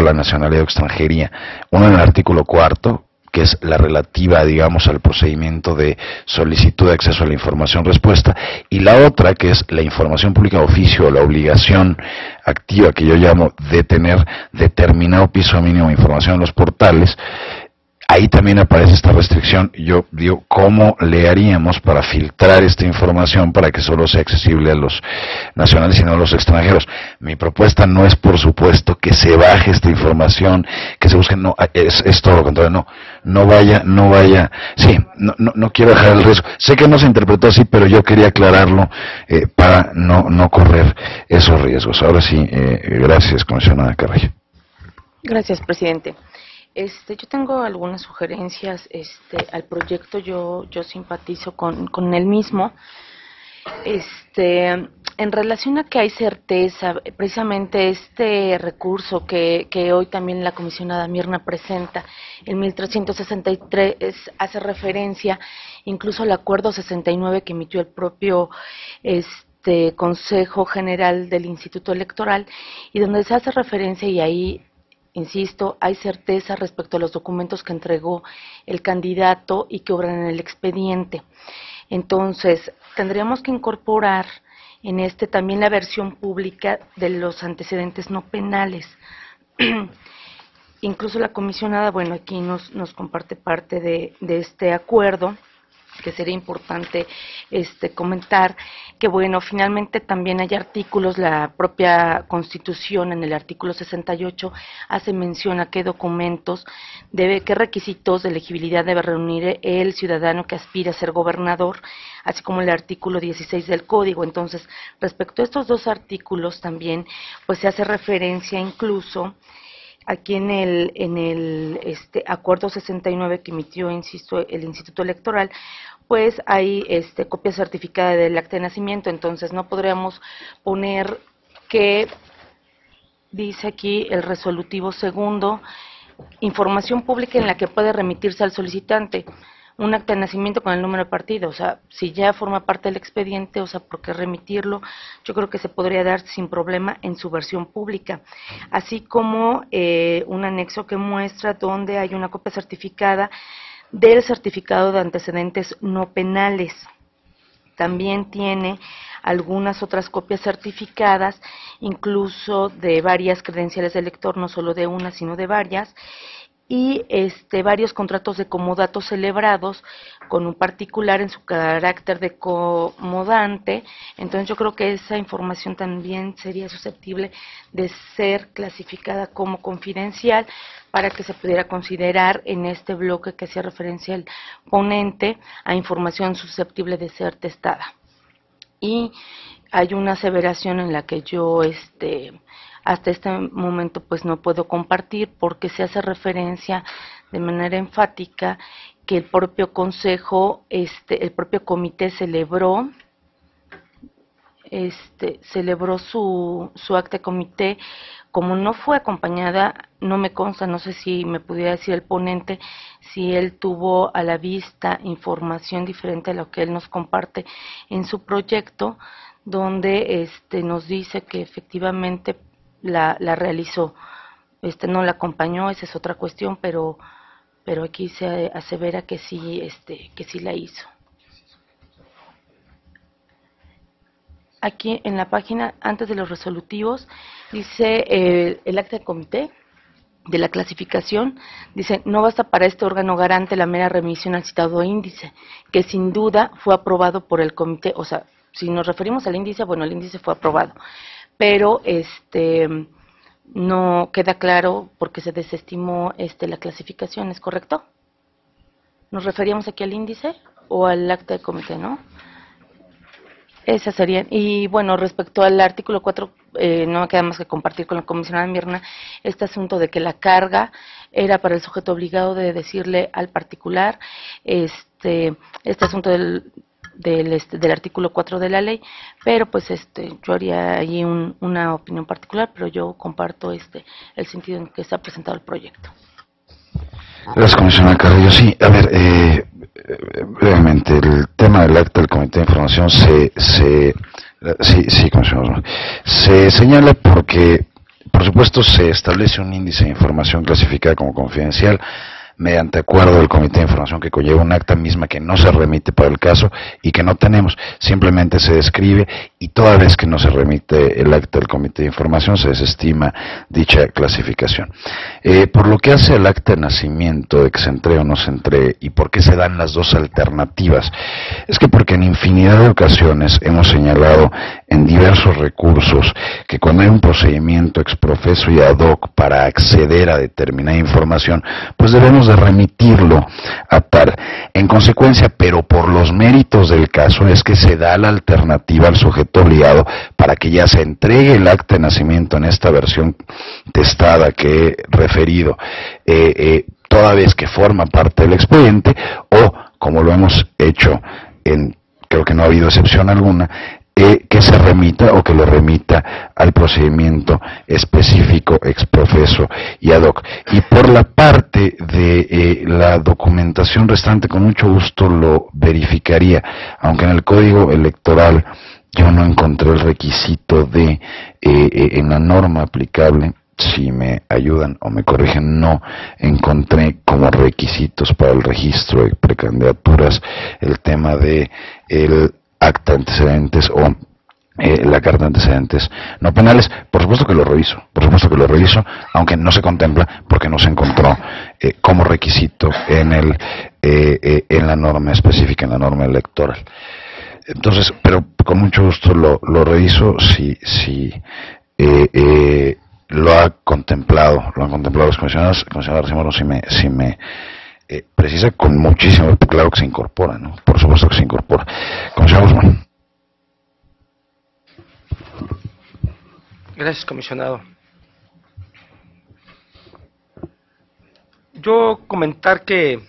a la nacionalidad o extranjería. Uno en el artículo 4, que es la relativa, digamos, al procedimiento de solicitud de acceso a la información respuesta, y la otra, que es la información pública de oficio, o la obligación activa, que yo llamo de tener determinado piso mínimo de información en los portales. Ahí también aparece esta restricción. Yo digo, ¿cómo le haríamos para filtrar esta información para que solo sea accesible a los nacionales y no a los extranjeros? Mi propuesta no es, por supuesto, que se baje esta información, que se busque, no, es todo lo contrario, no vaya, sí, no quiero dejar el riesgo. Sé que no se interpretó así, pero yo quería aclararlo para no correr esos riesgos. Ahora sí, gracias, comisionada Carrillo. Gracias, presidente. Yo tengo algunas sugerencias al proyecto. Yo simpatizo con el mismo. En relación a que hay certeza, precisamente este recurso que hoy también la comisionada Mirna presenta, el 1363, hace referencia incluso al acuerdo 69 que emitió el propio Consejo General del Instituto Electoral, y donde se hace referencia, y ahí insisto, hay certeza respecto a los documentos que entregó el candidato y que obran en el expediente. Entonces, tendríamos que incorporar en también la versión pública de los antecedentes no penales. Incluso la comisionada, bueno, aquí nos comparte parte de este acuerdo, que sería importante comentar, que bueno, finalmente también hay artículos, la propia Constitución en el artículo 68 hace mención a qué documentos qué requisitos de elegibilidad debe reunir el ciudadano que aspira a ser gobernador, así como el artículo 16 del Código. Entonces, respecto a estos dos artículos también, pues se hace referencia incluso aquí en el acuerdo 69 que emitió, insisto, el Instituto Electoral, pues hay copia certificada del acta de nacimiento. Entonces no podríamos poner que dice aquí el resolutivo segundo, información pública en la que puede remitirse al solicitante un acta de nacimiento con el número de partido. O sea, si ya forma parte del expediente, o sea, ¿por qué remitirlo? Yo creo que se podría dar sin problema en su versión pública, así como un anexo que muestra donde hay una copia certificada del certificado de antecedentes no penales. También tiene algunas otras copias certificadas, incluso de varias credenciales de lector, no solo de una, sino de varias, y varios contratos de comodato celebrados con un particular en su carácter de comodante. Entonces yo creo que esa información también sería susceptible de ser clasificada como confidencial para que se pudiera considerar en este bloque que hacía referencia el ponente a información susceptible de ser testada. Y hay una aseveración en la que yo hasta este momento pues no puedo compartir, porque se hace referencia de manera enfática que el propio consejo, el propio comité celebró su acta de comité. Como no fue acompañada, no me consta, no sé si me pudiera decir el ponente si él tuvo a la vista información diferente a lo que él nos comparte en su proyecto, donde nos dice que efectivamente la realizó. No la acompañó, esa es otra cuestión, pero aquí se asevera que sí la hizo. Aquí en la página, antes de los resolutivos, dice el acta de comité de la clasificación, dice: no basta para este órgano garante la mera remisión al citado índice, que sin duda fue aprobado por el comité. O sea, si nos referimos al índice, bueno, el índice fue aprobado, pero no queda claro porque se desestimó la clasificación, ¿es correcto? ¿Nos referíamos aquí al índice o al acta de comité, no? Esas serían. Y bueno, respecto al artículo 4, no me queda más que compartir con la comisionada Mirna este asunto de que la carga era para el sujeto obligado de decirle al particular este asunto del artículo 4 de la ley, pero pues yo haría allí una opinión particular, pero yo comparto el sentido en que está presentado el proyecto. Gracias, comisionada Carrillo. Sí, a ver, brevemente, el tema del acta del Comité de Información se señala porque Por supuesto, se establece un índice de información clasificada como confidencial mediante acuerdo del Comité de Información que conlleva un acta misma que no se remite para el caso y que no tenemos, simplemente se describe y toda vez que no se remite el acta del Comité de Información se desestima dicha clasificación. Por lo que hace al acta de nacimiento, de que se entregue o no se entregue, y por qué se dan las dos alternativas, es que porque en infinidad de ocasiones hemos señalado en diversos recursos que cuando hay un procedimiento exprofeso y ad hoc para acceder a determinada información, pues debemos de remitirlo a tal. En consecuencia, pero por los méritos del caso, es que se da la alternativa al sujeto obligado para que ya se entregue el acta de nacimiento en esta versión testada que he referido, toda vez que forma parte del expediente, o como lo hemos hecho creo que no ha habido excepción alguna, que se remita o que lo remita al procedimiento específico, exprofeso y ad hoc. Y por la parte de la documentación restante, con mucho gusto lo verificaría, aunque en el Código Electoral yo no encontré el requisito de, en la norma aplicable, si me ayudan o me corrigen, no encontré como requisitos para el registro de precandidaturas el tema de el acta de antecedentes o la carta de antecedentes no penales. Por supuesto que lo reviso, aunque no se contempla porque no se encontró como requisito en la norma específica, en la norma electoral. Entonces, pero con mucho gusto lo reviso si lo han contemplado los comisionados. Comisionado Arcimoro, si me precisa, con muchísimo, claro que se incorpora, ¿no? Por supuesto que se incorpora. Comisionado Guzmán. Gracias, comisionado. Yo comentar que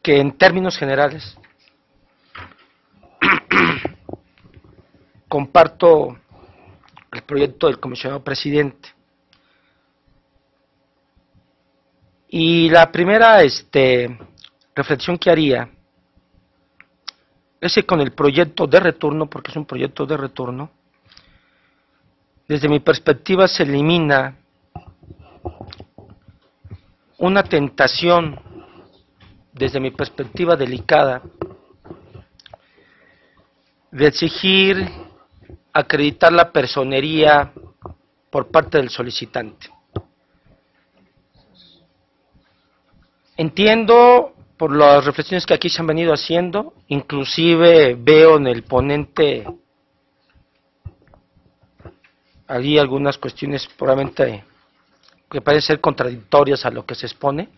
en términos generales comparto el proyecto del comisionado presidente. Y la primera reflexión que haría es que con el proyecto de retorno, porque es un proyecto de retorno, desde mi perspectiva se elimina una tentación, desde mi perspectiva delicada, de exigir acreditar la personería por parte del solicitante. Entiendo por las reflexiones que aquí se han venido haciendo, inclusive veo en el ponente allí algunas cuestiones probablemente que parecen ser contradictorias a lo que se expone,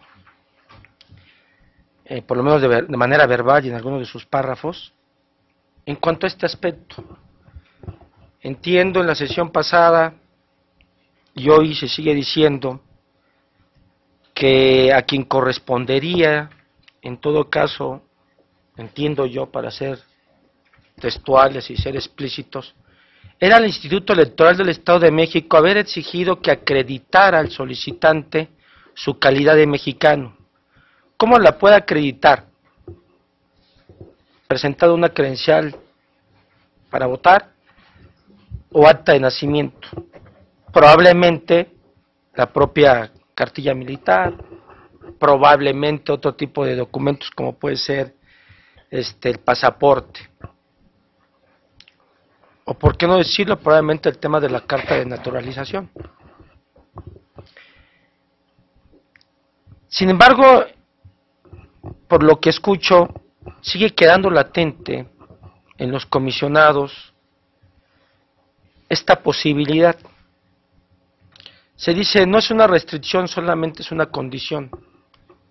por lo menos de manera verbal y en algunos de sus párrafos. En cuanto a este aspecto, entiendo en la sesión pasada y hoy se sigue diciendo que a quien correspondería, en todo caso, entiendo yo, para ser textuales y ser explícitos, era el Instituto Electoral del Estado de México haber exigido que acreditara al solicitante su calidad de mexicano. ¿Cómo la puede acreditar? Presentado una credencial para votar o acta de nacimiento. Probablemente la propia cartilla militar, probablemente otro tipo de documentos como puede ser el pasaporte. O por qué no decirlo, probablemente el tema de la carta de naturalización. Sin embargo, por lo que escucho, sigue quedando latente en los comisionados esta posibilidad. Se dice, no es una restricción, solamente es una condición.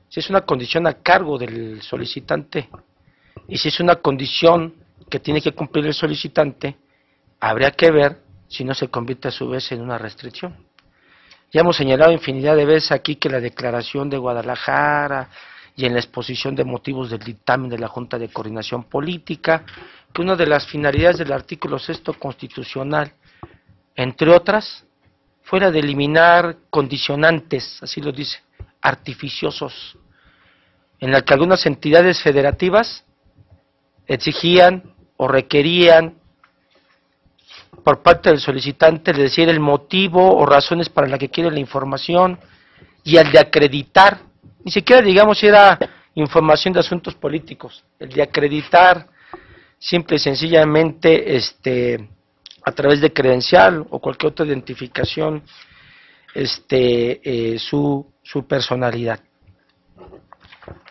Si es una condición a cargo del solicitante, y si es una condición que tiene que cumplir el solicitante, habría que ver si no se convierte a su vez en una restricción. Ya hemos señalado infinidad de veces aquí que la declaración de Guadalajara y en la exposición de motivos del dictamen de la Junta de Coordinación Política, que una de las finalidades del artículo 6 constitucional, entre otras, fuera de eliminar condicionantes, así lo dice, artificiosos, en la que algunas entidades federativas exigían o requerían por parte del solicitante de decir el motivo o razones para la que quiere la información, y el de acreditar, ni siquiera digamos si era información de asuntos políticos, el de acreditar simple y sencillamente a través de credencial o cualquier otra identificación su personalidad.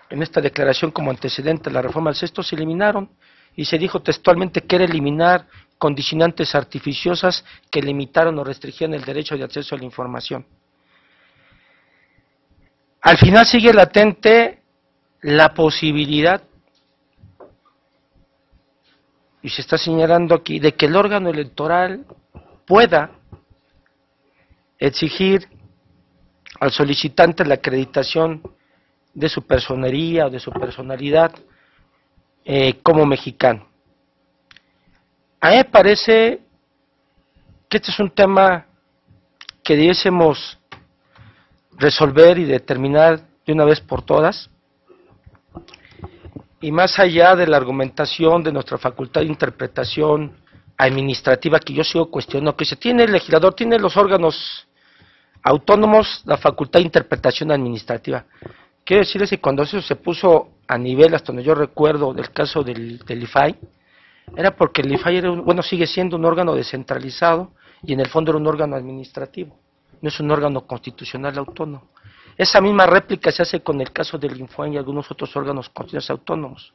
En esta declaración como antecedente a la reforma del sexto se eliminaron y se dijo textualmente que era eliminar condicionantes artificiosas que limitaron o restringían el derecho de acceso a la información. Al final sigue latente la posibilidad, y se está señalando aquí, de que el órgano electoral pueda exigir al solicitante la acreditación de su personería o de su personalidad como mexicano. A mí me parece que este es un tema que debiésemos resolver y determinar de una vez por todas, y más allá de la argumentación de nuestra facultad de interpretación administrativa, que yo sigo cuestionando, que se tiene el legislador, tiene los órganos autónomos la facultad de interpretación administrativa. Quiero decirles que cuando eso se puso a nivel, hasta donde yo recuerdo, del caso del IFAI, era porque el IFAI era sigue siendo un órgano descentralizado y en el fondo era un órgano administrativo, no es un órgano constitucional autónomo. Esa misma réplica se hace con el caso del Infoen y algunos otros órganos constitucionales autónomos.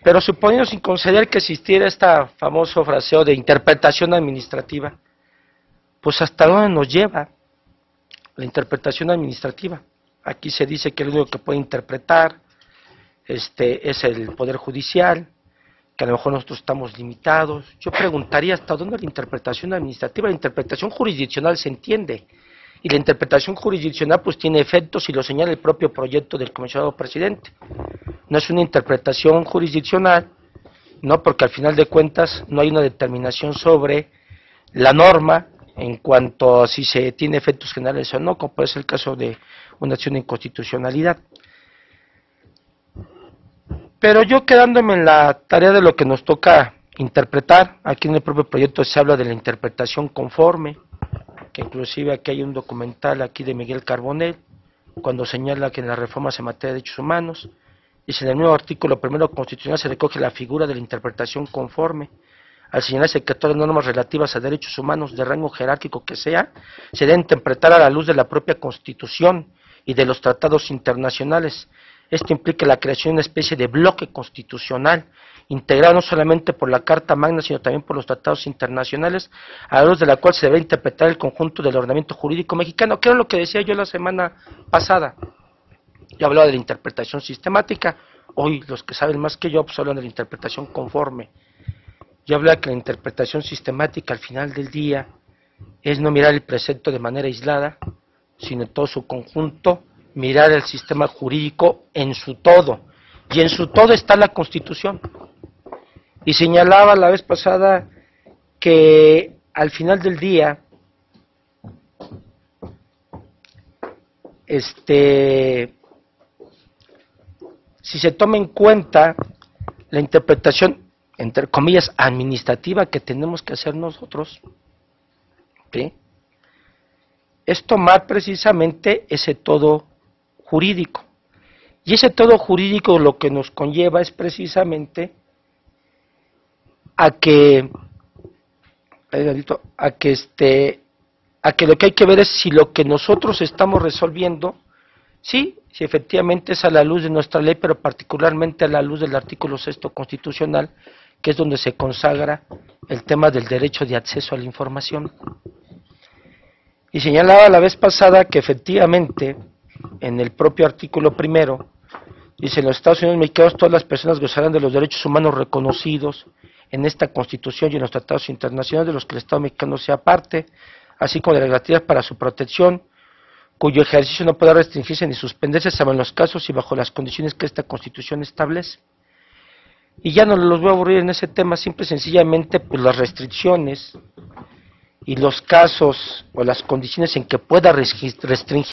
Pero suponiendo sin conceder que existiera esta famoso fraseo de interpretación administrativa, pues ¿hasta dónde nos lleva la interpretación administrativa? Aquí se dice que el único que puede interpretar es el Poder Judicial, que a lo mejor nosotros estamos limitados. Yo preguntaría hasta dónde la interpretación administrativa, la interpretación jurisdiccional se entiende, y la interpretación jurisdiccional pues tiene efectos y lo señala el propio proyecto del comisionado presidente. No es una interpretación jurisdiccional, no, porque al final de cuentas no hay una determinación sobre la norma en cuanto a si se tiene efectos generales o no, como puede ser el caso de una acción de inconstitucionalidad. Pero yo quedándome en la tarea de lo que nos toca interpretar, aquí en el propio proyecto se habla de la interpretación conforme, que inclusive aquí hay un documental aquí de Miguel Carbonell, cuando señala que en las reformas en materia de derechos humanos, dice en el nuevo artículo primero constitucional se recoge la figura de la interpretación conforme, al señalarse que todas las normas relativas a derechos humanos de rango jerárquico que sea, se deben interpretar a la luz de la propia Constitución y de los tratados internacionales. Esto implica la creación de una especie de bloque constitucional, integrado no solamente por la Carta Magna, sino también por los tratados internacionales, a la luz de la cual se debe interpretar el conjunto del ordenamiento jurídico mexicano, que era lo que decía yo la semana pasada. Yo hablaba de la interpretación sistemática, hoy los que saben más que yo pues hablan de la interpretación conforme. Yo hablaba que la interpretación sistemática al final del día es no mirar el precepto de manera aislada, sino en todo su conjunto, mirar el sistema jurídico en su todo, y en su todo está la Constitución. Y señalaba la vez pasada que al final del día, si se toma en cuenta la interpretación, entre comillas, administrativa que tenemos que hacer nosotros, ¿sí?, es tomar precisamente ese todo jurídico. Y ese todo jurídico lo que nos conlleva es precisamente a que lo que hay que ver es si lo que nosotros estamos resolviendo, sí, si efectivamente es a la luz de nuestra ley, pero particularmente a la luz del artículo 6 constitucional, que es donde se consagra el tema del derecho de acceso a la información. Y señalaba la vez pasada que efectivamente, en el propio artículo primero, dice, en los Estados Unidos mexicanos todas las personas gozarán de los derechos humanos reconocidos en esta Constitución y en los tratados internacionales de los que el Estado mexicano sea parte, así como de las garantías para su protección, cuyo ejercicio no podrá restringirse ni suspenderse, salvo en los casos y bajo las condiciones que esta Constitución establece. Y ya no los voy a aburrir en ese tema, simple y sencillamente, pues las restricciones y los casos o las condiciones en que pueda restringir